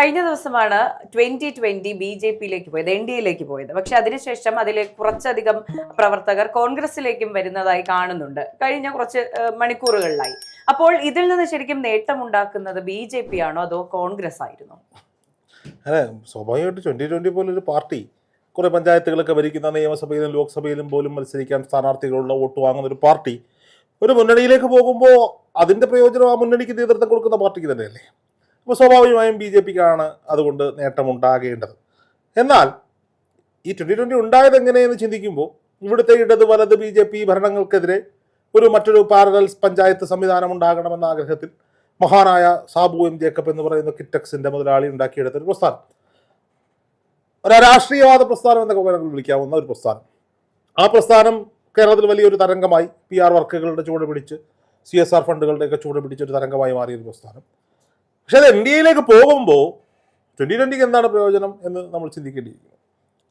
കഴിഞ്ഞ ദിവസമാണ് 2020 BJP-യിലേക്ക് പോയത്, NDA-യിലേക്ക് പോയത്. പക്ഷെ അതിനുശേഷം അതിലെ കുറച്ചധികം പ്രവർത്തകർ കോൺഗ്രസിലേക്കും വരുന്നതായി കാണുന്നുണ്ട് കഴിഞ്ഞ കുറച്ച് മണിക്കൂറുകളിലായി. അപ്പോൾ ഇതിൽ നിന്ന് ശരിക്കും നേട്ടമുണ്ടാക്കുന്നത് BJP ആണോ അതോ കോൺഗ്രസ് ആയിരുന്നോ? അതെ, സ്വാഭാവികമായിട്ട് 2020 പോലൊരു പാർട്ടി കുറെ പഞ്ചായത്തുകളൊക്കെ ഭരിക്കുന്ന നിയമസഭയിലും ലോക്സഭയിലും പോലും മത്സരിക്കാൻ സ്ഥാനാർത്ഥികളുള്ള വോട്ട് വാങ്ങുന്ന ഒരു പാർട്ടി ഒരു മുന്നണിയിലേക്ക് പോകുമ്പോൾ അതിൻ്റെ പ്രയോജനം ആ മുന്നണിക്ക് നേതൃത്വം കൊടുക്കുന്ന പാർട്ടിക്ക് തന്നെയല്ലേ. അപ്പോൾ സ്വാഭാവികമായും BJP-ക്കാണ് അതുകൊണ്ട് നേട്ടമുണ്ടാകേണ്ടത്. എന്നാൽ ഈ 2020 ഉണ്ടായത് എങ്ങനെയെന്ന് ചിന്തിക്കുമ്പോൾ ഇവിടുത്തെ ഇടത് വലത് BJP ഭരണങ്ങൾക്കെതിരെ മറ്റൊരു പാരലൽ പഞ്ചായത്ത് സംവിധാനം ഉണ്ടാകണമെന്ന ആഗ്രഹത്തിൽ മഹാനായ സാബു എം ജേക്കബ് എന്ന് പറയുന്ന കിറ്റക്സിന്റെ മുതലാളി ഉണ്ടാക്കിയെടുത്തൊരു പ്രസ്ഥാനം, ഒരു രാഷ്ട്രീയവാദ പ്രസ്ഥാനം എന്നൊക്കെ വിളിക്കാവുന്ന ഒരു പ്രസ്ഥാനം. ആ പ്രസ്ഥാനം കേരളത്തിൽ വലിയൊരു തരംഗമായി PR വർക്കുകളുടെ ചൂട് പിടിച്ച് CSR ഫണ്ടുകളുടെയൊക്കെ ചൂട് പിടിച്ചൊരു തരംഗമായി മാറിയൊരു പ്രസ്ഥാനം. പക്ഷെ അത് NDA-യിലേക്ക് പോകുമ്പോൾ 2020 എന്താണ് പ്രയോജനം എന്ന് നമ്മൾ ചിന്തിക്കേണ്ടിയിരിക്കുന്നു.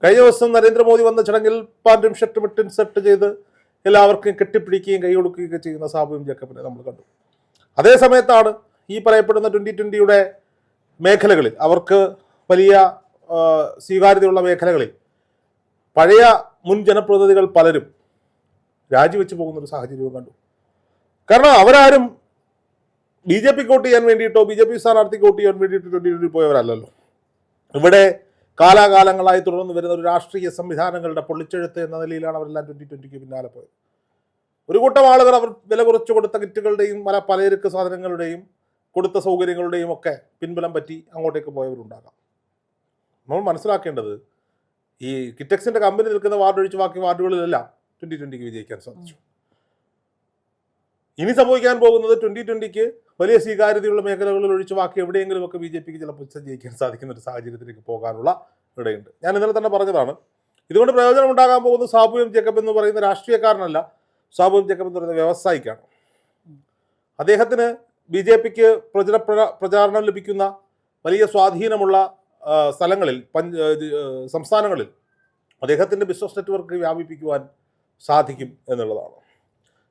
കഴിഞ്ഞ ദിവസം നരേന്ദ്രമോദി വന്ന ചടങ്ങിൽ പാൻറ്റും ഷർട്ടും ഇട്ട് ഇൻസെർട്ട് ചെയ്ത് എല്ലാവർക്കും കെട്ടിപ്പിടിക്കുകയും കൈ കൊടുക്കുകയൊക്കെ ചെയ്യുന്ന സാബു എം ജേക്കബിനെ നമ്മൾ കണ്ടു. അതേ സമയത്താണ് ഈ പറയപ്പെടുന്ന 2020-യുടെ മേഖലകളിൽ, അവർക്ക് വലിയ സ്വീകാര്യതയുള്ള മേഖലകളിൽ പഴയ മുൻ ജനപ്രതിനിധികൾ പലരും രാജിവെച്ച് പോകുന്നൊരു സാഹചര്യവും കണ്ടു. കാരണം അവരാരും BJP-ക്ക് വോട്ട് ചെയ്യാൻ വേണ്ടിയിട്ടോ BJP സ്ഥാനാർത്ഥിക്ക് വോട്ട് ചെയ്യാൻ വേണ്ടിയിട്ട് 2020 പോയവരല്ലല്ലോ. ഇവിടെ കാലാകാലങ്ങളായി തുടർന്ന് വരുന്ന ഒരു രാഷ്ട്രീയ സംവിധാനങ്ങളുടെ പൊള്ളിച്ചെഴുത്ത് എന്ന നിലയിലാണ് അവരെല്ലാം 2020-ക്ക് പിന്നാലെ പോയത്. ഒരു കൂട്ടം ആളുകൾ അവർ വില കുറച്ച് കൊടുത്ത കിറ്റുകളുടെയും പലചരക്ക് സാധനങ്ങളുടെയും കൊടുത്ത സൗകര്യങ്ങളുടെയും ഒക്കെ പിൻബലം പറ്റി അങ്ങോട്ടേക്ക് പോയവരുണ്ടാകാം. നമ്മൾ മനസ്സിലാക്കേണ്ടത് ഈ കിറ്റക്സിന്റെ കമ്പനി നിൽക്കുന്ന വാർഡ് ഒഴിച്ച് ബാക്കി വാർഡുകളിലെല്ലാം 2020-ക്ക് വിജയിക്കാൻ സാധിച്ചു. ഇനി സംഭവിക്കാൻ പോകുന്നത് 2020-ക്ക് വലിയ സ്വീകാര്യതയുള്ള മേഖലകളിൽ ഒഴിച്ച് ബാക്കി എവിടെയെങ്കിലുമൊക്കെ BJP-ക്ക് ചിലപ്പോൾ ജയിക്കാൻ സാധിക്കുന്ന ഒരു സാഹചര്യത്തിലേക്ക് പോകാനുള്ള ഇടയുണ്ട്. ഞാൻ ഇന്നലെ തന്നെ പറഞ്ഞതാണ്, ഇതുകൊണ്ട് പ്രയോജനം ഉണ്ടാകാൻ പോകുന്നത് സാബു എം ജേക്കബ് എന്ന് പറയുന്ന രാഷ്ട്രീയക്കാരനല്ല, സാബു എം ജേക്കബ് എന്ന് പറയുന്ന വ്യവസായിക്കാണ്. അദ്ദേഹത്തിന് BJP-ക്ക് പ്രചാരണം ലഭിക്കുന്ന വലിയ സ്വാധീനമുള്ള സ്ഥലങ്ങളിൽ, സംസ്ഥാനങ്ങളിൽ അദ്ദേഹത്തിൻ്റെ ബിസിനസ് നെറ്റ്വർക്ക് വ്യാപിപ്പിക്കുവാൻ സാധിക്കും എന്നുള്ളതാണ്.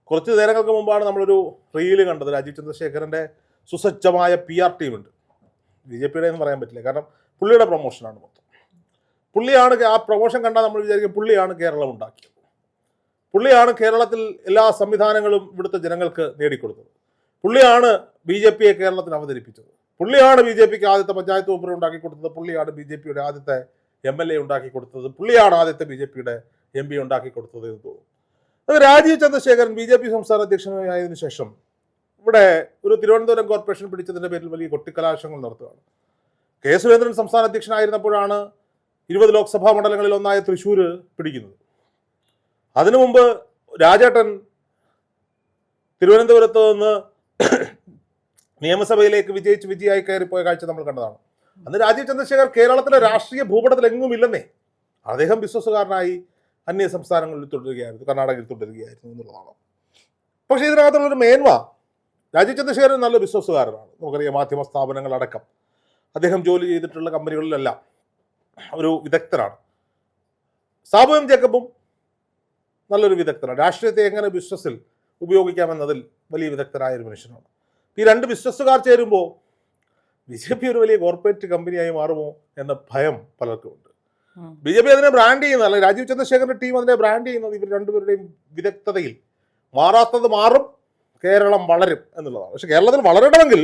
കുറച്ച് നേരങ്ങൾക്ക് മുമ്പാണ് നമ്മളൊരു റീല് കണ്ടത്. രാജീവ് ചന്ദ്രശേഖരൻ്റെ സുസജ്ജമായ PR ടീമുണ്ട്. BJP-യുടെ എന്ന് പറയാൻ പറ്റില്ല, കാരണം പുള്ളിയുടെ പ്രൊമോഷനാണ് മൊത്തം. പുള്ളിയാണ് ആ പ്രൊമോഷൻ കണ്ടാൽ നമ്മൾ വിചാരിക്കും പുള്ളിയാണ് കേരളം ഉണ്ടാക്കിയത്, പുള്ളിയാണ് കേരളത്തിൽ എല്ലാ സംവിധാനങ്ങളും ഇവിടുത്തെ ജനങ്ങൾക്ക് നേടിക്കൊടുത്തത്, പുള്ളിയാണ് BJP-യെ കേരളത്തിൽ അവതരിപ്പിച്ചത്, പുള്ളിയാണ് BJP-ക്ക് ആദ്യത്തെ പഞ്ചായത്ത് മെമ്പർ ഉണ്ടാക്കി കൊടുത്തത്, പുള്ളിയാണ് BJP-യുടെ ആദ്യത്തെ MLA ഉണ്ടാക്കി കൊടുത്തത്, പുള്ളിയാണ് ആദ്യത്തെ BJP-യുടെ MP ഉണ്ടാക്കി കൊടുത്തത് എന്ന് തോന്നുന്നു. അത് രാജീവ് ചന്ദ്രശേഖരൻ BJP സംസ്ഥാന അധ്യക്ഷനായതിനു ശേഷം ഇവിടെ ഒരു തിരുവനന്തപുരം കോർപ്പറേഷൻ പിടിച്ചതിൻ്റെ പേരിൽ വലിയ കൊട്ടിക്കലാശങ്ങൾ നടത്തുകയാണ്. K. സുരേന്ദ്രൻ സംസ്ഥാന അധ്യക്ഷനായിരുന്നപ്പോഴാണ് 20 ലോക്സഭാ മണ്ഡലങ്ങളിൽ ഒന്നായ തൃശ്ശൂർ പിടിക്കുന്നത്. അതിനു മുമ്പ് രാജേട്ടൻ തിരുവനന്തപുരത്ത് നിന്ന് നിയമസഭയിലേക്ക് വിജയിയായി കയറിപ്പോയ കാഴ്ച നമ്മൾ കണ്ടതാണ്. അന്ന് രാജീവ് ചന്ദ്രശേഖർ കേരളത്തിലെ രാഷ്ട്രീയ ഭൂപടത്തിൽ എങ്ങും ഇല്ലെന്നേ. അദ്ദേഹം ബിസിനസ്സുകാരനായി അന്യ സംസ്ഥാനങ്ങളിൽ തുടരുകയായിരുന്നു, കർണാടകയിൽ തുടരുകയായിരുന്നു എന്നുള്ളതാണ്. പക്ഷേ ഇതിനകത്തുള്ളൊരു മേന്മ, രാജീവ് ചന്ദ്രശേഖരൻ നല്ല ബിസിനസ്സുകാരനാണ്. നമുക്കറിയാം, മാധ്യമ സ്ഥാപനങ്ങളടക്കം അദ്ദേഹം ജോലി ചെയ്തിട്ടുള്ള കമ്പനികളിലെല്ലാം ഒരു വിദഗ്ധനാണ്. സാബു എം ജേക്കബും നല്ലൊരു വിദഗ്ധനാണ്. രാഷ്ട്രീയത്തെ എങ്ങനെ ബിസിനസ്സിൽ ഉപയോഗിക്കാമെന്നതിൽ വലിയ വിദഗ്ധരായ ഒരു മനുഷ്യനാണ്. ഈ രണ്ട് ബിസിനസ്സുകാർ ചേരുമ്പോൾ BJP ഒരു വലിയ കോർപ്പറേറ്റ് കമ്പനിയായി മാറുമോ എന്ന ഭയം പലർക്കും ഉണ്ട്. BJP അതിനെ ബ്രാൻഡ് ചെയ്യുന്നത്, അല്ലെങ്കിൽ രാജീവ് ചന്ദ്രശേഖരന്റെ ടീം അതിനെ ബ്രാൻഡ് ചെയ്യുന്നത് ഇവർ രണ്ടുപേരുടെയും വിദഗ്ധതയിൽ മാറാത്തത് മാറും, കേരളം വളരും എന്നുള്ളതാണ്. പക്ഷെ കേരളത്തിൽ വളരണമെങ്കിൽ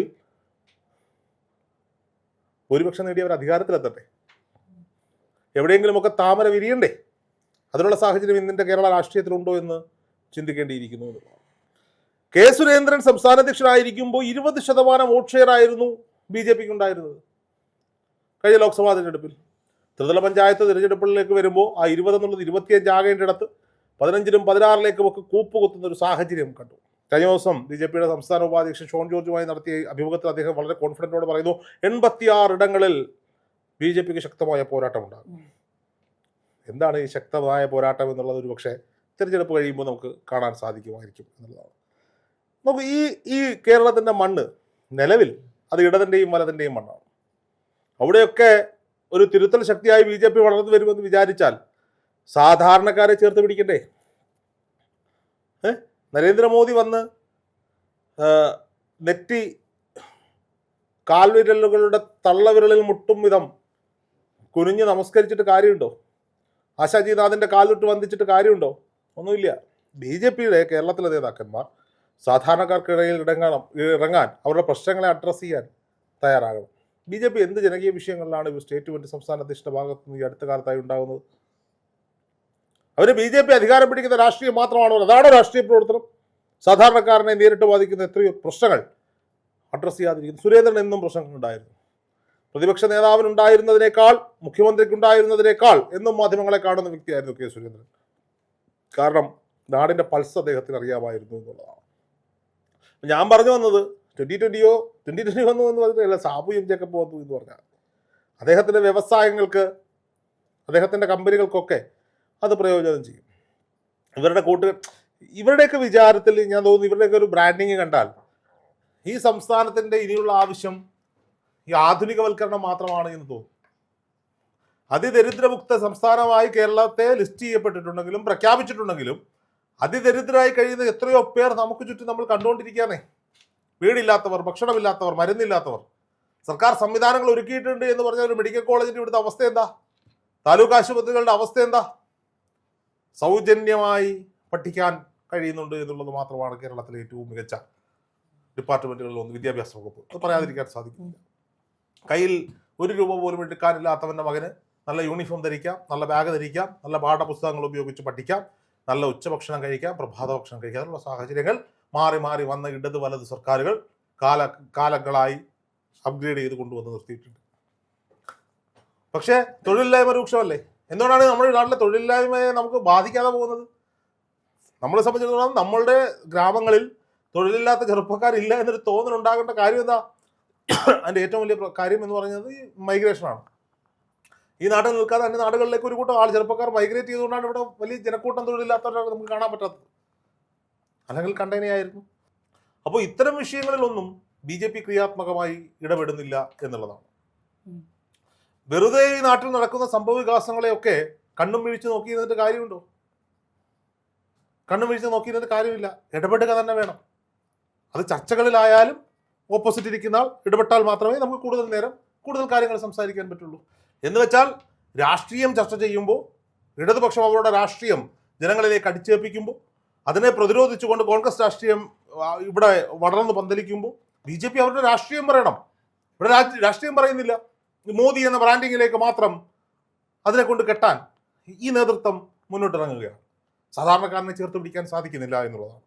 ഭൂരിപക്ഷം നേടിയവർ അധികാരത്തിലെത്തട്ടെ, എവിടെയെങ്കിലുമൊക്കെ താമര വിരിയണ്ടേ. അതിനുള്ള സാഹചര്യം ഇന്നിൻ്റെ കേരള രാഷ്ട്രീയത്തിലുണ്ടോ എന്ന് ചിന്തിക്കേണ്ടിയിരിക്കുന്നു എന്നുള്ളതാണ്. K. സുരേന്ദ്രൻ സംസ്ഥാന അധ്യക്ഷനായിരിക്കുമ്പോൾ 20% വോട്ട് ഷെയർ ആയിരുന്നു BJP-ക്ക് ഉണ്ടായിരുന്നത് കഴിഞ്ഞ ലോക്സഭാ തിരഞ്ഞെടുപ്പിൽ. ത്രിതല പഞ്ചായത്ത് തിരഞ്ഞെടുപ്പുകളിലേക്ക് വരുമ്പോൾ ആ 20 എന്നുള്ളത് 25 ആകേണ്ടിടത്ത് 15-ലും 16-ലേക്കും ഒക്കെ കൂപ്പുകുത്തുന്ന ഒരു സാഹചര്യം കണ്ടു. കഴിഞ്ഞ ദിവസം BJP-യുടെ സംസ്ഥാന ഉപാധ്യക്ഷൻ ഷോൺ ജോർജുമായി നടത്തിയ അഭിമുഖത്തിൽ അദ്ദേഹം വളരെ കോൺഫിഡൻറ്റോടെ പറയുന്നു, 86 ഇടങ്ങളിൽ BJP-ക്ക് ശക്തമായ പോരാട്ടം ഉണ്ടാകും. എന്താണ് ഈ ശക്തമായ പോരാട്ടം എന്നുള്ളത് ഒരു പക്ഷേ തിരഞ്ഞെടുപ്പ് കഴിയുമ്പോൾ നമുക്ക് കാണാൻ സാധിക്കുമായിരിക്കും എന്നുള്ളതാണ്. നമുക്ക് ഈ കേരളത്തിൻ്റെ മണ്ണ് നിലവിൽ അത് ഇടതിൻ്റെയും വലതിൻ്റെയും മണ്ണാണ്. അവിടെയൊക്കെ ഒരു തിരുത്തൽ ശക്തിയായി BJP വളർന്നു വരുമെന്ന് വിചാരിച്ചാൽ സാധാരണക്കാരെ ചേർത്ത് പിടിക്കണ്ടേ? നരേന്ദ്രമോദി വന്ന് നെറ്റി കാൽവിരലുകളുടെ തള്ളവിരലിൽ മുട്ടും വിധം കുനിഞ്ഞ് നമസ്കരിച്ചിട്ട് കാര്യമുണ്ടോ? ആശാജിനാഥിൻ്റെ കാലിട്ട് വന്ദിച്ചിട്ട് കാര്യമുണ്ടോ? ഒന്നുമില്ല. ബി ജെ പിയുടെ കേരളത്തിലെ നേതാക്കന്മാർ സാധാരണക്കാർക്കിടയിൽ ഇറങ്ങാൻ അവരുടെ പ്രശ്നങ്ങളെ അഡ്രസ്സ് ചെയ്യാൻ തയ്യാറാകണം. ബി ജെ പി എന്ത് ജനകീയ വിഷയങ്ങളിലാണ് ഈ സ്റ്റേറ്റ് വേണ്ടി സംസ്ഥാന അധ്യക്ഷന്റെ ഭാഗത്ത് നിന്ന് ഈ അടുത്ത കാലത്തായി ഉണ്ടാകുന്നത്? അവർ ബി ജെ പി അധികാരം പിടിക്കുന്ന രാഷ്ട്രീയം മാത്രമാണോ? അതാണോ രാഷ്ട്രീയ പ്രവർത്തനം? സാധാരണക്കാരനെ നേരിട്ട് ബാധിക്കുന്ന എത്രയോ പ്രശ്നങ്ങൾ അഡ്രസ്സ് ചെയ്യാതിരിക്കുന്നു. സുരേന്ദ്രൻ എന്നും പ്രശ്നങ്ങൾ ഉണ്ടായിരുന്നു. പ്രതിപക്ഷ നേതാവിനുണ്ടായിരുന്നതിനേക്കാൾ, മുഖ്യമന്ത്രിക്കുണ്ടായിരുന്നതിനേക്കാൾ എന്നും മാധ്യമങ്ങളെ കാണുന്ന വ്യക്തിയായിരുന്നു കെ സുരേന്ദ്രൻ. കാരണം നാടിൻ്റെ പൾസ് അദ്ദേഹത്തിന് അറിയാമായിരുന്നു എന്നുള്ളതാണ്. ഞാൻ പറഞ്ഞു വന്നത് 2020 വന്നു എന്ന് പറഞ്ഞില്ല, സാബു എം ജേക്കബ് വന്നു എന്ന് പറഞ്ഞാൽ അദ്ദേഹത്തിൻ്റെ വ്യവസായങ്ങൾക്ക്, അദ്ദേഹത്തിൻ്റെ കമ്പനികൾക്കൊക്കെ അത് പ്രയോജനം ചെയ്യും. ഇവരുടെയൊക്കെ വിചാരത്തിൽ ഞാൻ തോന്നുന്നു, ഇവരുടെയൊക്കെ ഒരു ബ്രാൻഡിങ് കണ്ടാൽ ഈ സംസ്ഥാനത്തിൻ്റെ ഇനിയുള്ള ആവശ്യം ഈ ആധുനികവൽക്കരണം മാത്രമാണ് എന്ന് തോന്നുന്നു. അതിദരിദ്രമുക്ത സംസ്ഥാനമായി കേരളത്തെ ലിസ്റ്റ് ചെയ്യപ്പെട്ടിട്ടുണ്ടെങ്കിലും പ്രഖ്യാപിച്ചിട്ടുണ്ടെങ്കിലും അതിദരിദ്രരായി കഴിയുന്ന എത്രയോ പേർ നമുക്ക് ചുറ്റും നമ്മൾ കണ്ടുകൊണ്ടിരിക്കുകയാണേ. വീടില്ലാത്തവർ, ഭക്ഷണമില്ലാത്തവർ, മരുന്നില്ലാത്തവർ. സർക്കാർ സംവിധാനങ്ങൾ ഒരുക്കിയിട്ടുണ്ട് എന്ന് പറഞ്ഞ ഒരു മെഡിക്കൽ കോളേജിൻ്റെ ഇവിടുത്തെ അവസ്ഥ എന്താ? താലൂക്ക് ആശുപത്രികളുടെ അവസ്ഥ എന്താ? സൗജന്യമായി പഠിക്കാൻ കഴിയുന്നുണ്ട് എന്നുള്ളത് മാത്രമാണ് കേരളത്തിലെ ഏറ്റവും മികച്ച ഡിപ്പാർട്ട്മെൻറ്റുകളിലൊന്ന് വിദ്യാഭ്യാസ വകുപ്പ്. അത് പറയാതിരിക്കാൻ സാധിക്കില്ല. കയ്യിൽ 1 രൂപ പോലും എടുക്കാനില്ലാത്തവൻ്റെ മകന് നല്ല യൂണിഫോം ധരിക്കാം, നല്ല ബാഗ് ധരിക്കാം, നല്ല പാഠപുസ്തകങ്ങൾ ഉപയോഗിച്ച് പഠിക്കാം, നല്ല ഉച്ചഭക്ഷണം കഴിക്കാം, പ്രഭാത ഭക്ഷണം കഴിക്കാം. അതിനുള്ള സാഹചര്യങ്ങൾ മാറി മാറി വന്ന ഇടത് വലത് സർക്കാരുകൾ കാലങ്ങളായി അപ്ഗ്രേഡ് ചെയ്ത് കൊണ്ടുവന്ന് നിർത്തിയിട്ടുണ്ട്. പക്ഷേ തൊഴിലില്ലായ്മ രൂക്ഷമല്ലേ? എന്തുകൊണ്ടാണ് നമ്മുടെ നാട്ടിലെ തൊഴിലില്ലായ്മയെ നമുക്ക് ബാധിക്കാതെ പോകുന്നത്? നമ്മളെ സംബന്ധിച്ചിടത്തോളം നമ്മളുടെ ഗ്രാമങ്ങളിൽ തൊഴിലില്ലാത്ത ചെറുപ്പക്കാരില്ല എന്നൊരു തോന്നലുണ്ടാകേണ്ട കാര്യം എന്താ? അതിൻ്റെ ഏറ്റവും വലിയ കാര്യം എന്ന് പറയുന്നത് ഈ മൈഗ്രേഷനാണ്. ഈ നാട്ടിൽ നിൽക്കാതെ അന്യ നാടുകളിലേക്ക് ഒരു കൂട്ടം ചെറുപ്പക്കാർ മൈഗ്രേറ്റ് ചെയ്തുകൊണ്ടാണ് ഇവിടെ വലിയ ജനക്കൂട്ടം തൊഴിലില്ലാത്തവരെ നമുക്ക് കാണാൻ പറ്റാത്തത്. അല്ലെങ്കിൽ കണ്ടേനെയായിരുന്നു. അപ്പോൾ ഇത്തരം വിഷയങ്ങളിലൊന്നും ബി ജെ പി ക്രിയാത്മകമായി ഇടപെടുന്നില്ല എന്നുള്ളതാണ്. വെറുതെ ഈ നാട്ടിൽ നടക്കുന്ന സംഭവ വികാസങ്ങളെയൊക്കെ കണ്ണും വീഴ്ച നോക്കിയിരുന്നിട്ട് കാര്യമുണ്ടോ? കണ്ണും വീഴ്ച നോക്കിയിരുന്നിട്ട് കാര്യമില്ല. ഇടപെടുക തന്നെ വേണം. അത് ചർച്ചകളിലായാലും ഓപ്പോസിറ്റ് ഇരിക്കുന്ന ആൾ ഇടപെട്ടാൽ മാത്രമേ നമുക്ക് കൂടുതൽ നേരം കൂടുതൽ കാര്യങ്ങൾ സംസാരിക്കാൻ പറ്റുള്ളൂ. എന്ന് വെച്ചാൽ രാഷ്ട്രീയം ചർച്ച ചെയ്യുമ്പോൾ ഇടതുപക്ഷം അവരുടെ രാഷ്ട്രീയം ജനങ്ങളിലേക്ക് അടിച്ചേൽപ്പിക്കുമ്പോൾ അതിനെ പ്രതിരോധിച്ചുകൊണ്ട് കോൺഗ്രസ് രാഷ്ട്രീയം ഇവിടെ വളർന്ന് പന്തലിക്കുമ്പോൾ ബി ജെ പി അവരുടെ രാഷ്ട്രീയം പറയണം. ഇവിടെ രാഷ്ട്രീയം പറയുന്നില്ല. മോദി എന്ന ബ്രാൻഡിങ്ങിലേക്ക് മാത്രം അതിനെ കൊണ്ട് കെട്ടാൻ ഈ നേതൃത്വം മുന്നോട്ടിറങ്ങുകയാണ്. സാധാരണക്കാരനെ ചേർത്ത് പിടിക്കാൻ സാധിക്കുന്നില്ല എന്നുള്ളതാണ്.